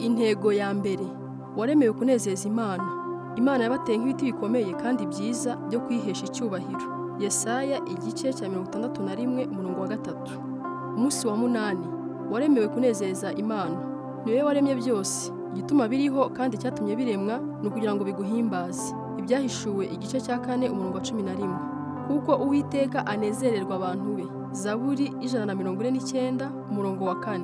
Intego ya mbere, waremewe kunezeza Imana. Imana yabateye nk'ibiti bikomeye kandi byiza byo kwihesha icyubahiro. Yesaya igice cya 61 umurongo wa 3. Umunsi wa 8, waremewe kunezeza Imana. Niwe waremye byose. Igituma biriho kandi cyatumye biremwa ni ukugira ngo biguhimbaze. Ibyahishuwe igice cya 4 umurongo wa 11. Kuko Uwiteka anezererwa abantu be. Zaburi 149 umurongo wa 4.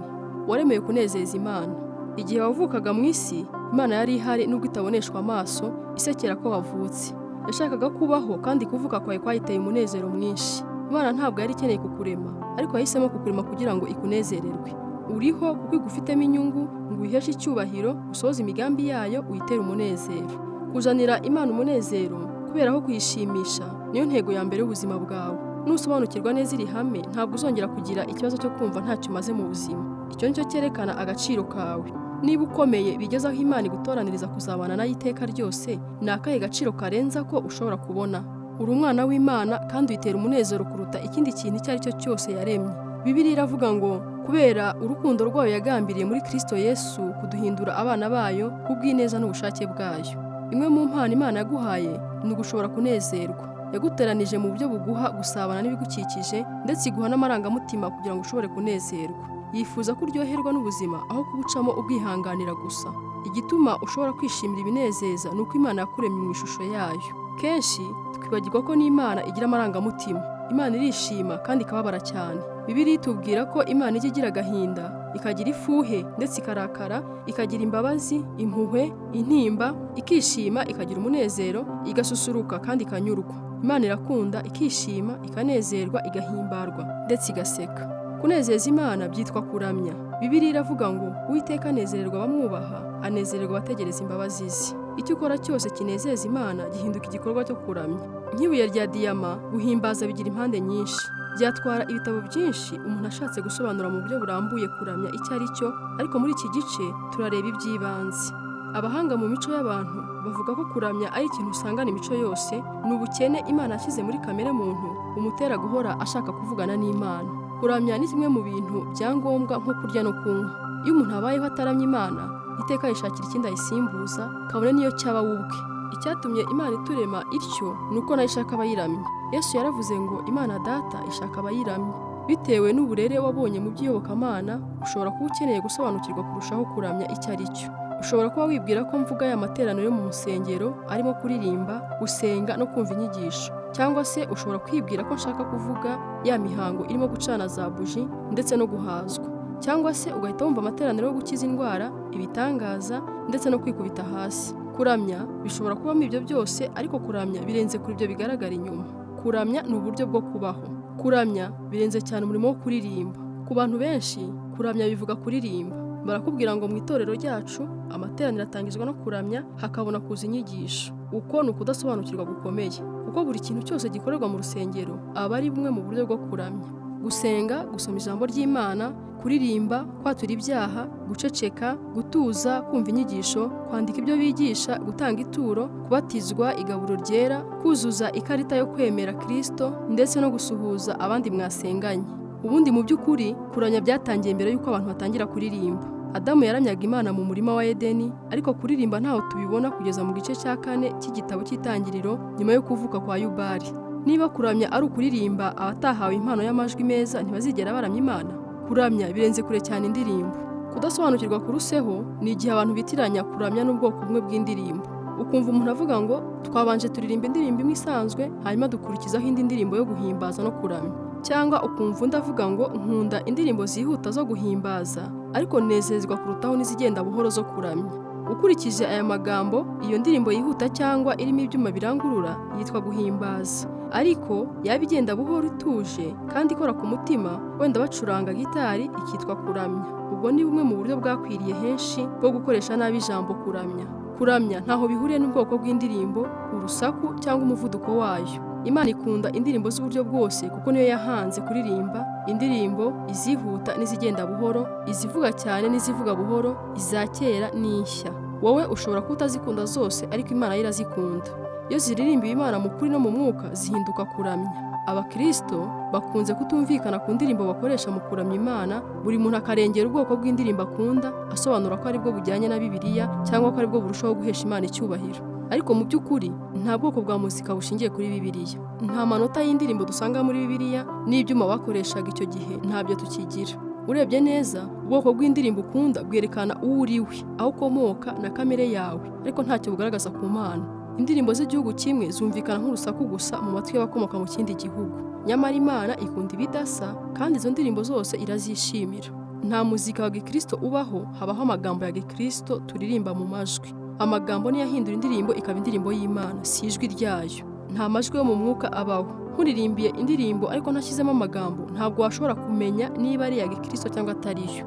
Waremewe kunezeza Imana. Igihe wavukaga mu isi, Imana yari ihari nubwo itaboneshwa amaso, isekera ko wavutse. Yashakaga kubaho kandi kuvuka kwawe kwayiteye umunezero mwinshi. Imana ntabwo yari ikeneye kukurema, ariko yahisemo kukurema kugira ngo ikunezererwe. Uriho kuko igufitemo inyungu, ngo uyiheshe icyubahiro, usohoze imigambi yayo, uyitere umunezero. Kuzanira Imana umunezero kubera ko kuyishimisha niyo ntego ya mbere y'ubuzima bwawe. Nusobanukirwa neza iri hame, ntabwo uzongera kugira ikibazo cyo kumva ntacyo umaze mu buzima. Icyo nicyo cyerekana agaciro kawe. Niba ukomeye bigeze aho Imana igutoraniriza kuzabana nayo iteka ryose, ni akahe gaciro karenza ko ushobora kubona. Uri umwana w'Imana kandi uyitera umunezero kuruta ikindi kintu icyo ari cyo cyose yaremye. Bibiliya iravuga ngo kubera urukundo rwayo yagambiriye muri Kristo Yesu kuduhindura abana bayo kubw'ineza n'ubushake bwayo. Imwe mu mpano Imana yaguhaye ni ugushobora kunezerwa. Yaguteranije mu buryo buguha gusabana n'ibigukikije ndetse iguha n'amarangamutima kugira ngo ushobore kunezerwa. Yifuza ko uryoherwa n'ubuzima aho kubucamo ubwihanganira gusa. Igituma ushobora kwishimira ibinezeza ni uko Imana yakuremye mu ishusho yayo. Kenshi twibagirwa ko n'Imana igira amarangamutima. Imana irishima kandi ikababara cyane. Bibiliya itubwira ko Imana ijya igira agahinda, ikagira ifuhe ndetse ikarakara, ikagira imbabazi, impuhwe, intimba, ikishima, ikagira umunezero, igasusuruka kandi ikanyurwa. Imana irakunda, ikishima, ikanezerwa, igahimbarwa ndetse igaseka. Kunezeza Imana byitwa kuramya. Bibiliya iravuga ngo Uwiteka anezererwa abamwubaha, anezererwa abategereza imbabazi ze. Icyo ukora cyose kinezeza Imana gihinduka igikorwa cyo kuramya. Nk'ibuye rya diyama, guhimbaza bigira impande nyinshi. Byatwara ibitabo byinshi umuntu ashatse gusobanura mu buryo burambuye kuramya icyo ari cyo, ariko muri iki gice turareba iby'ibanze. Abahanga mu mico y'abantu bavuga ko kuramya ari ikintu usangana imico yose, ni ubukene Imana yashyize muri kamere muntu umutera guhora ashaka kuvugana n'Imana. Kuramya ni kimwe mu bintu bya ngombwa nko kurya no kunywa. Iyo umuntu abayeho ataramya Imana, iteka yishakira ikindi ayisimbuza, kabone niyo cyaba ubwe. Icyatumye Imana iturema ityo ni uko nayo ishaka abayiramya. Yesu yaravuze ngo Imana Data ishaka abayiramya. Bitewe n'uburere wabonye mu by'iyobokamana, ushobora kuba ukeneye gusobanukirwa kurushaho kuramya icyo ari cyo. Ushobora kuba wibwira ko mvuga aya materaniro yo mu nsengero arimo kuririmba, gusenga no kumva inyigisho. Cyangwa se ushobora kwibwira ko nshaka kuvuga ya mihango irimo gucana za buji ndetse no guhazwa. Cyangwa se ugahita wumva amateraniro yo gukiza indwara, ibitangaza ndetse no kwikubita hasi. Kuramya bishobora kubamo ibyo byose, ariko kuramya birenze kuri ibyo bigaragara inyuma. Kuramya ni uburyo bwo kubaho. Kuramya birenze cyane umurimo wo kuririmba. Ku bantu benshi, kuramya bivuga kuririmba. Barakubwira ngo mu itorero ryacu amateraniro atangizwa no kuramya, hakabona kuza inyigisho. Uko ni ukudasobanukirwa gukomeye, kuko buri kintu cyose gikorerwa mu rusengero aba ari bumwe mu buryo bwo kuramya. Gusenga, gusoma ijambo ry'Imana, kuririmba, kwatura ibyaha, guceceka, gutuza, kumva inyigisho, kwandika ibyo bigisha, gutanga ituro, kubatizwa, igaburo ryera, kuzuza ikarita yo kwemera Kristo ndetse no gusuhuza abandi mwasenganye. Ubundi mu by'ukuri kuramya byatangiye mbere y'uko abantu batangira kuririmba. Adamu yaramyaga Imana mu murima wa Edeni, ariko kuririmba ntaho tubibona kugeza mu gice cya 4 cy'igitabo cy'Itangiriro nyuma yo kuvuka kwa Yubali. Niba kuramya ari ukuririmba, abatahawe impano y'amajwi meza ntibazigera baramya Imana. Kuramya birenze kure cyane indirimbo. Kudasobanukirwa kuruseho ni igihe abantu bitiranya kuramya n'ubwoko bumwe bw'indirimbo. Ukumva umuntu avuga ngo twabanje turirimba indirimbo imwe isanzwe, hanyuma dukurikizaho indi ndirimbo yo guhimbaza no kuramya. Cyangwa ukumva undi avuga ngo nkunda indirimbo zihuta zo guhimbaza, ariko nezezwa kurutaho n'izigenda buhoro zo kuramya. Ukurikije aya magambo, iyo ndirimbo yihuta cyangwa irimo ibyuma birangurura yitwa guhimbaza, ariko yaba igenda buhoro ituje kandi ikora ku mutima, wenda bacuranga gitari, ikitwa kuramya. Ubwo ni bumwe mu buryo bwakwiriye henshi bwo gukoresha nabi ijambo kuramya. Kuramya ntaho bihuriye n'ubwoko bw'indirimbo, urusaku cyangwa umuvuduko wayo. Imana ikunda indirimbo z'uburyo bwose kuko niyo yahanze kuririmba indirimbo izihuta n'izigenda buhoro, izivuga cyane n'izivuga buhoro, iza kera n'ishya. Wowe ushobora kuba utazikunda zose, ariko Imana irazikunda. Iyo ziririmbiwe Imana mu kuri no mu mwuka zihinduka kuramya. Abakristo bakunze kutumvikana ku ndirimbo bakoresha mu kuramya Imana, buri muntu akarengera ubwoko bw'indirimbo akunda, asobanura ko aribwo bujyanye na Bibiliya cyangwa ko aribwo burushaho guhesha Imana icyubahiro. Ariko mu by'ukuri nta bwoko bwa muzika bushingiye kuri Bibiliya. Nta manota y'indirimbo dusanga muri Bibiliya, n'ibyuma bakoreshaga icyo gihe ntabyo tukigira. Urebye neza, ubwoko bw'indirimbo ukunda bwerekana uwo uriwe, aho ukomoka na kamere yawe, ariko ntacyo bugaragaza ku Mana. Indirimbo z'igihugu kimwe zumvikana nk'urusaku gusa mu matwi y'abakomoka mu kindi gihugu. Nyamara Imana ikunda ibidasa, kandi izo ndirimbo zose irazishimira. Nta muzika wa Gikristo ubaho, habaho amagambo ya Gikristo turirimba mu majwi. Amagambo niyo ahindura indirimbo ikaba indirimbo y'Imana, si ijwi ryayo. Nta majwi yo mu mwuka abaho. Nkuririmbiye indirimbo ariko ntashyizemo amagambo, ntabwo washobora kumenya niba ari iya Gikristo cyangwa atariyo.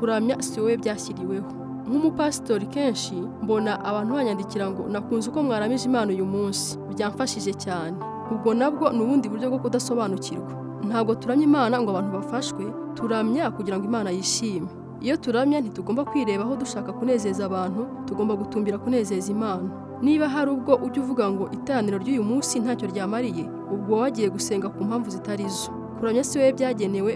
Kuramya si wowe byashyiriweho. Nk'umupasitori kenshi mbona abantu banyandikira ngo nakunze uko mwaramije Imana uyu munsi, byamfashije cyane. Ubwo nabwo ni ubundi buryo bwo kudasobanukirwa. Ntabwo turamya Imana ngo abantu bafashwe, turamya kugira ngo Imana yishime. Iyo turamya ntitugomba kwirebaho dushaka kunezeza abantu, tugomba gutumbira kunezeza Imana. Niba hari ubwo ujya uvuga ngo iteraniro ry'uyu munsi ntacyo ryamariye, ubwo wagiye gusenga ku mpamvu zitari zo. Kuramya si wowe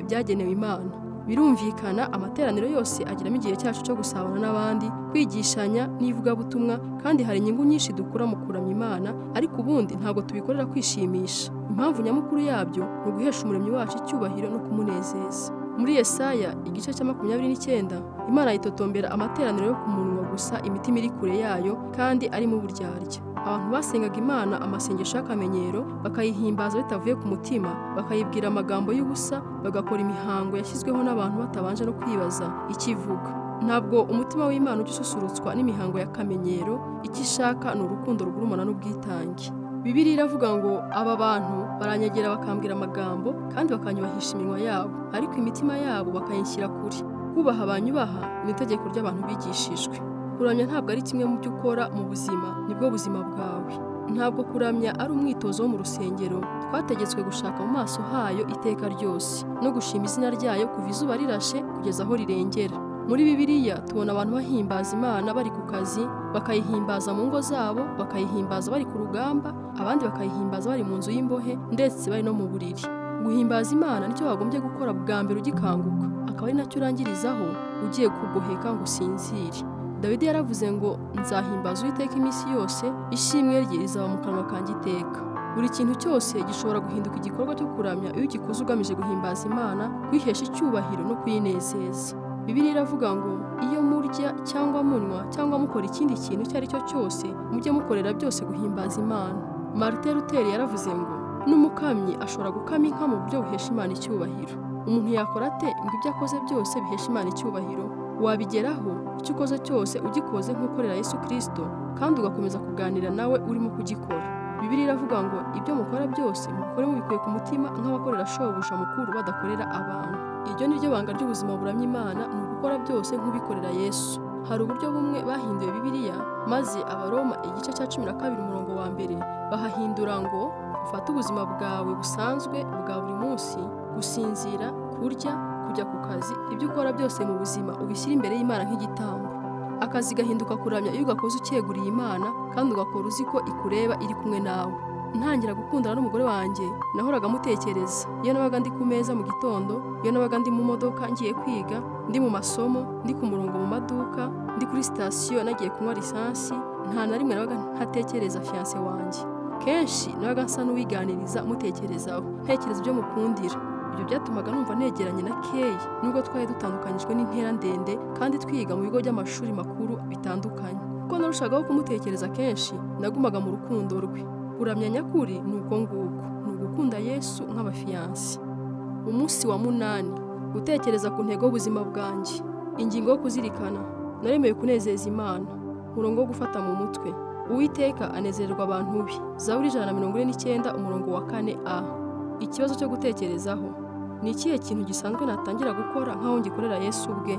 byagenewe Imana. Birumvikana amateraniro yose agiramo igihe cyacu cyo gusabana n'abandi, kwigishanya n'ivugabutumwa, kandi hari inyungu nyinshi dukura mu kuramya Imana, ariko ubundi ntabwo tubikorera kwishimisha. Impamvu nyamukuru yabyo ni uguhesha Umuremyi wacu icyubahiro no kumunezeza. Muri Yesaya igice cya 29, Imana yitotombera amateraniro yo ku munwa gusa, imitima iri kure yayo kandi ari mu buryarya. Abantu basengaga Imana amasengesho y'akamenyero, bakayihimbaza bitavuye ku mutima, bakayibwira amagambo y'ubusa, bagakora imihango yashyizweho n'abantu batabanje no kwibaza icyo ivuga. Ntabwo umutima w'Imana ujya ususurutswa n'imihango y'akamenyero, icyo ishaka ni urukundo rugurumana n'ubwitange. Bibiliya iravuga ngo aba bantu baranyegera bakambwira amagambo kandi bakanyubahisha iminwa yabo, ariko imitima yabo bakayinshyira kure. Kubaha abanyubaha ni itegeko ry'abantu bigishijwe. Kuramya ntabwo ari kimwe mu byo ukora mu buzima, nibwo buzima bwawe. Ntabwo kuramya ari umwitozo wo mu rusengero twategetswe gushaka mu maso hayo iteka ryose, no gushima izina ryayo kuva izuba rirashe kugeza aho rirengera. Muri Bibiliya tubona abantu bahimbaza Imana bari ku kazi, bakayihimbaza mu ngo zabo, bakayihimbaza bari ku rugamba, abandi bakayihimbaza bari mu nzu y'imbohe, ndetse bari no mu buriri. Guhimbaza Imana nicyo wagombye gukora bwa mbere ugikanguka, akaba ari nacyo urangirizaho ugiye kugoheka ngo usinzire. Dawidi yaravuze ngo nzahimbaza Uwiteka iminsi yose, ishimwe rye rizaba mu kanwa kanjye iteka. Buri kintu cyose gishobora guhinduka igikorwa cyo kuramya iyo ugikoze ugamije guhimbaza Imana, kwihesha icyubahiro no kuyinezeza. Bibiliya iravuga ngo iyo murya cyangwa munywa cyangwa mukora ikindi kintu icyo ari cyo cyose, mujye mukorera byose guhimbaza Imana. Martin Luther yaravuze ngo n'umukamyi ashobora gukama inka mu buryo buhesha Imana icyubahiro. Umuntu yakora ate ngo ibyo akoze byose bihesha Imana icyubahiro? Wabigeraho icyo ukoze cyose ugikoze nk'ukorera Yesu Kristo, kandi ugakomeza kuganira nawe urimo kugikora. Bibiliya iravuga ngo ibyo mukora byose mukore mubikuye ku mutima nk'abakorera shobuja mukuru badakorera abantu. Iryo ni ryo banga ry'ubuzima buramya Imana, ni ugukora byose nk'ubikorera Yesu. Hari uburyo bumwe bahinduye Bibiliya, maze Abaroma igice cya 12 umurongo wa 1 bahahindura ngo ufate ubuzima bwawe busanzwe bwa buri munsi, gusinzira, kurya, kujya ku kazi, ibyo ukora byose mu buzima ubishyira imbere y'Imana nk'igitambo. Akazi gahinduka kuramya iyo ugakoze ucyeguriye Imana, kandi ugakora uzi ko ikureba iri kumwe nawe. Ntangira gukundana n'umugore wanjye, nahoraga mutekereza. Iyo nabaga ndi ku meza mu gitondo, iyo nabaga ndi mu modoka ngiye kwiga, ndi mu masomo, ndi ku murongo mu maduka, ndi kuri sitasiyo nagiye kunywa lisansi, nta na rimwe nabaga ntatekereza fiancé wanjye. Kenshi nabaga nsa n'uwiganiriza mutekerezaho, ntekereza ibyo mukundira. Ibyo byatumaga numva negeranye na Kay, nubwo twari dutandukanyijwe n'intera ndende kandi twiga mu bigo by'amashuri makuru bitandukanye. Kuko narushagaho kumutekereza kenshi, nagumaga mu rukundo rwe. Kuramya nyakuri ni uko nguko, ni ugukunda Yesu nk'abafiyansi. Umunsi wa 8, gutekereza ku ntego y'ubuzima bwanjye. Ingingo yo kuzirikana, naremewe kunezeza Imana. Umurongo wo gufata mu mutwe, Uwiteka anezererwa abantu be. Zaburi 149 umurongo wa 4a. Ikibazo cyo gutekerezaho, ni ikihe kintu gisanzwe natangira gukora nk'aho ngikorera Yesu ubwe?